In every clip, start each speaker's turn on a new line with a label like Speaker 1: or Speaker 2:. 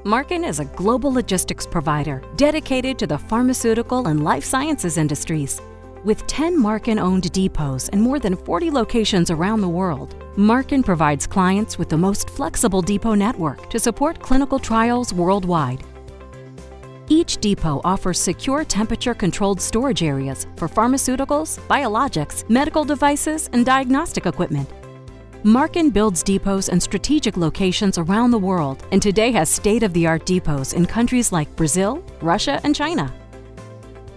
Speaker 1: Marken is a global logistics provider dedicated to the pharmaceutical and life sciences industries. With 10 Marken-owned depots and more than 40 locations around the world, Marken provides clients with the most flexible depot network to support clinical trials worldwide. Each depot offers secure temperature-controlled storage areas for pharmaceuticals, biologics, medical devices, and diagnostic equipment. Marken builds depots in strategic locations around the world and today has state-of-the-art depots in countries like Brazil, Russia, and China.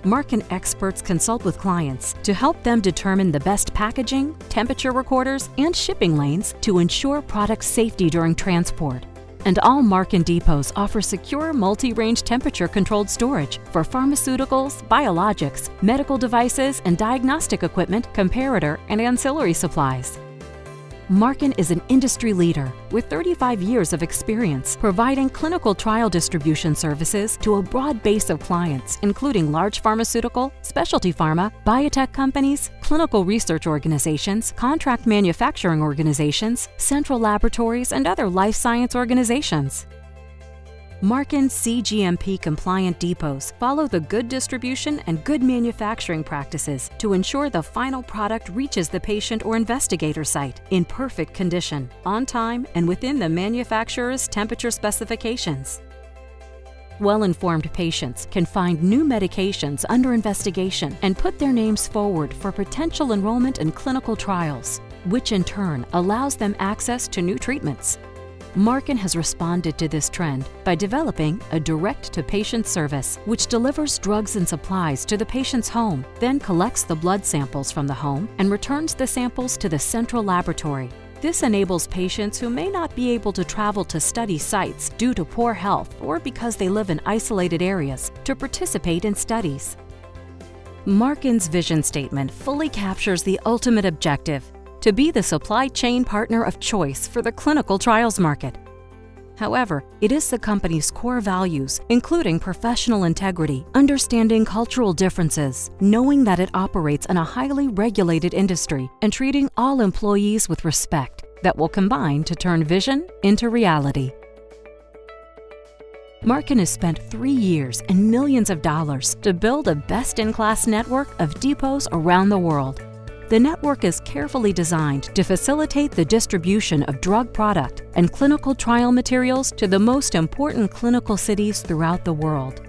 Speaker 1: Marken experts consult with clients to help them determine the best packaging, temperature recorders, and shipping lanes to ensure product safety during transport. And all Marken depots offer secure multi-range temperature-controlled storage for pharmaceuticals, biologics, medical devices, and diagnostic equipment, comparator, and ancillary supplies. Marken is an industry leader with 35 years of experience providing clinical trial distribution services to a broad base of clients, including large pharmaceutical, specialty pharma, biotech companies, clinical research organizations, contract manufacturing organizations, central laboratories, and other life science organizations. Marken CGMP-compliant depots follow the good distribution and good manufacturing practices to ensure the final product reaches the patient or investigator site in perfect condition, on time, and within the manufacturer's temperature specifications. Well-informed patients can find new medications under investigation and put their names forward for potential enrollment in clinical trials, which in turn allows them access to new treatments. Marken has responded to this trend by developing a direct-to-patient service which delivers drugs and supplies to the patient's home, then collects the blood samples from the home and returns the samples to the central laboratory. This enables patients who may not be able to travel to study sites due to poor health or because they live in isolated areas to participate in studies. Marken's vision statement fully captures the ultimate objective: to be the supply chain partner of choice for the clinical trials market. However, it is the company's core values, including professional integrity, understanding cultural differences, knowing that it operates in a highly regulated industry, and treating all employees with respect, that will combine to turn vision into reality. Marken has spent 3 years and millions of dollars to build a best-in-class network of depots around the world. The network is carefully designed to facilitate the distribution of drug product and clinical trial materials to the most important clinical cities throughout the world.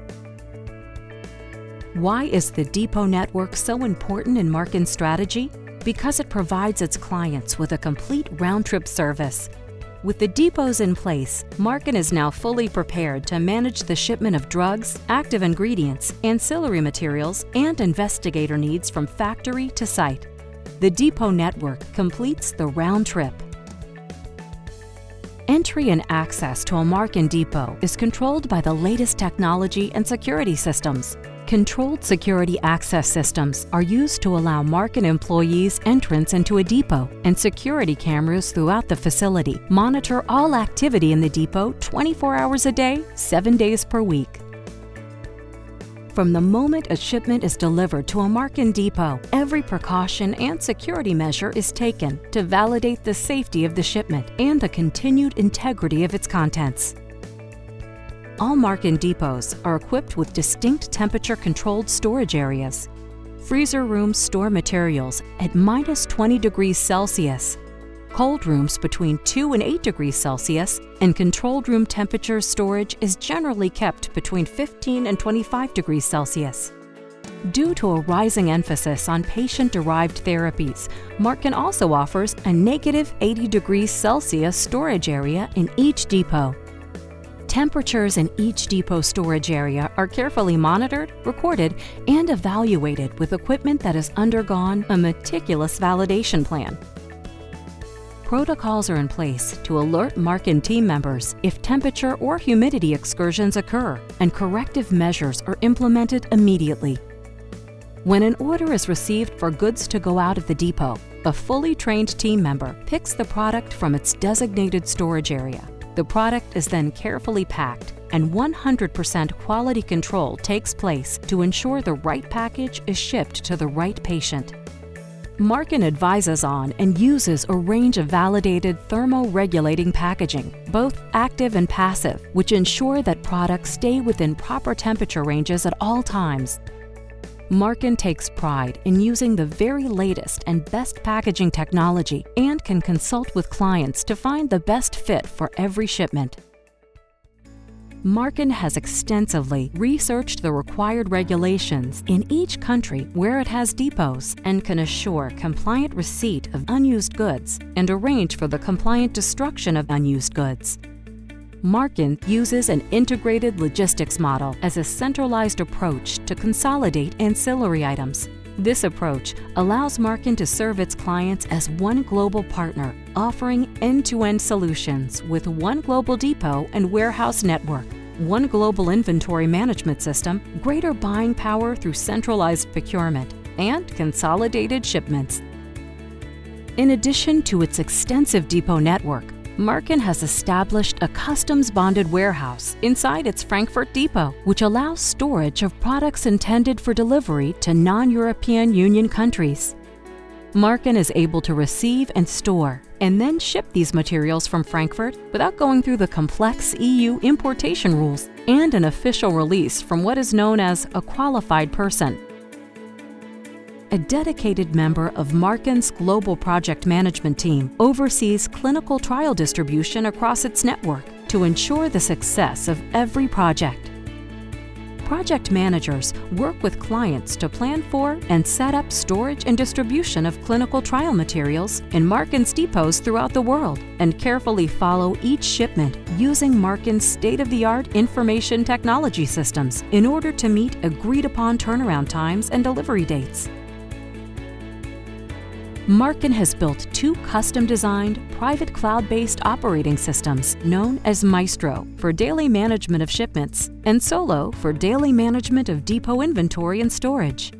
Speaker 1: Why is the depot network so important in Marken's strategy? Because it provides its clients with a complete round-trip service. With the depots in place, Marken is now fully prepared to manage the shipment of drugs, active ingredients, ancillary materials, and investigator needs from factory to site. The depot network completes the round trip. Entry and access to a Marken depot is controlled by the latest technology and security systems. Controlled security access systems are used to allow Marken employees entrance into a depot, and security cameras throughout the facility monitor all activity in the depot 24 hours a day, 7 days per week. From the moment a shipment is delivered to a Marken depot, every precaution and security measure is taken to validate the safety of the shipment and the continued integrity of its contents. All Marken depots are equipped with distinct temperature-controlled storage areas. Freezer rooms store materials at -20 degrees Celsius, cold rooms between 2 and 8 degrees Celsius, and controlled room temperature storage is generally kept between 15 and 25 degrees Celsius. Due to a rising emphasis on patient-derived therapies, Marken also offers a -80 degrees Celsius storage area in each depot. Temperatures in each depot storage area are carefully monitored, recorded, and evaluated with equipment that has undergone a meticulous validation plan. Protocols are in place to alert Marken team members if temperature or humidity excursions occur, and corrective measures are implemented immediately. When an order is received for goods to go out of the depot, a fully trained team member picks the product from its designated storage area. The product is then carefully packed, and 100% quality control takes place to ensure the right package is shipped to the right patient. Marken advises on and uses a range of validated thermoregulating packaging, both active and passive, which ensure that products stay within proper temperature ranges at all times. Marken takes pride in using the very latest and best packaging technology and can consult with clients to find the best fit for every shipment. Marken has extensively researched the required regulations in each country where it has depots and can assure compliant receipt of unused goods and arrange for the compliant destruction of unused goods. Marken uses an integrated logistics model as a centralized approach to consolidate ancillary items. This approach allows Marken to serve its clients as one global partner, offering end-to-end solutions with one global depot and warehouse network, one global inventory management system, greater buying power through centralized procurement, and consolidated shipments. In addition to its extensive depot network, Marken has established a customs-bonded warehouse inside its Frankfurt depot, which allows storage of products intended for delivery to non-European Union countries. Marken is able to receive and store and then ship these materials from Frankfurt without going through the complex EU importation rules and an official release from what is known as a qualified person. A dedicated member of Marken's global project management team oversees clinical trial distribution across its network to ensure the success of every project. Project managers work with clients to plan for and set up storage and distribution of clinical trial materials in Marken's depots throughout the world and carefully follow each shipment using Marken's state-of-the-art information technology systems in order to meet agreed-upon turnaround times and delivery dates. Marken has built two custom-designed, private cloud-based operating systems known as Maestro for daily management of shipments and Solo for daily management of depot inventory and storage.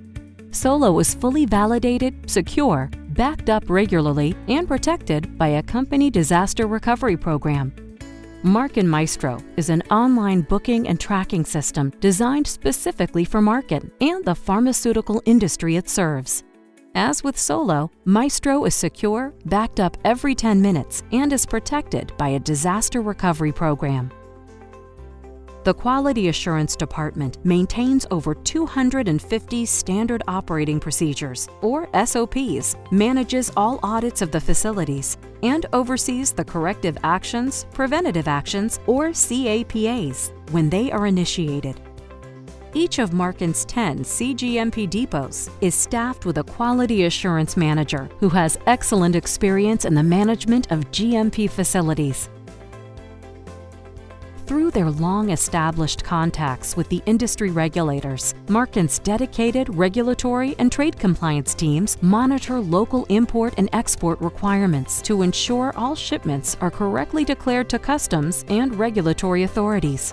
Speaker 1: Solo is fully validated, secure, backed up regularly, and protected by a company disaster recovery program. Marken Maestro is an online booking and tracking system designed specifically for Marken and the pharmaceutical industry it serves. As with Solo, Maestro is secure, backed up every 10 minutes, and is protected by a disaster recovery program. The Quality Assurance Department maintains over 250 standard operating procedures, or SOPs, manages all audits of the facilities, and oversees the corrective actions, preventative actions, or CAPAs when they are initiated. Each of Marken's 10 cGMP depots is staffed with a quality assurance manager who has excellent experience in the management of GMP facilities. Through their long-established contacts with the industry regulators, Marken's dedicated regulatory and trade compliance teams monitor local import and export requirements to ensure all shipments are correctly declared to customs and regulatory authorities.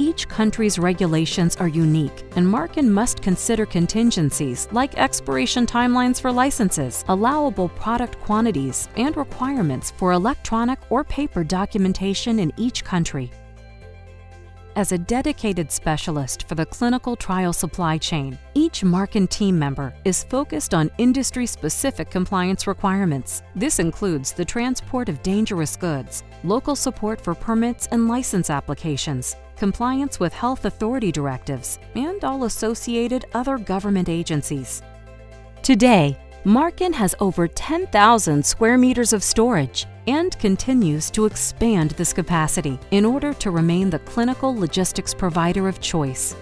Speaker 1: Each country's regulations are unique, and Marken must consider contingencies like expiration timelines for licenses, allowable product quantities, and requirements for electronic or paper documentation in each country. As a dedicated specialist for the clinical trial supply chain, each Marken team member is focused on industry-specific compliance requirements. This includes the transport of dangerous goods, local support for permits and license applications, compliance with health authority directives, and all associated other government agencies. Today, Marken has over 10,000 square meters of storage and continues to expand this capacity in order to remain the clinical logistics provider of choice.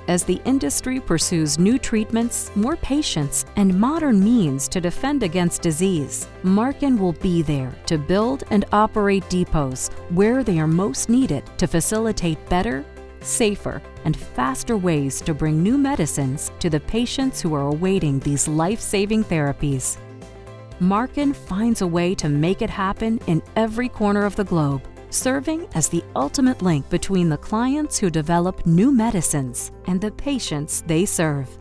Speaker 1: As the industry pursues new treatments, more patients, and modern means to defend against disease, Marken will be there to build and operate depots where they are most needed to facilitate better, safer, and faster ways to bring new medicines to the patients who are awaiting these life-saving therapies. Marken finds a way to make it happen in every corner of the globe, serving as the ultimate link between the clients who develop new medicines and the patients they serve.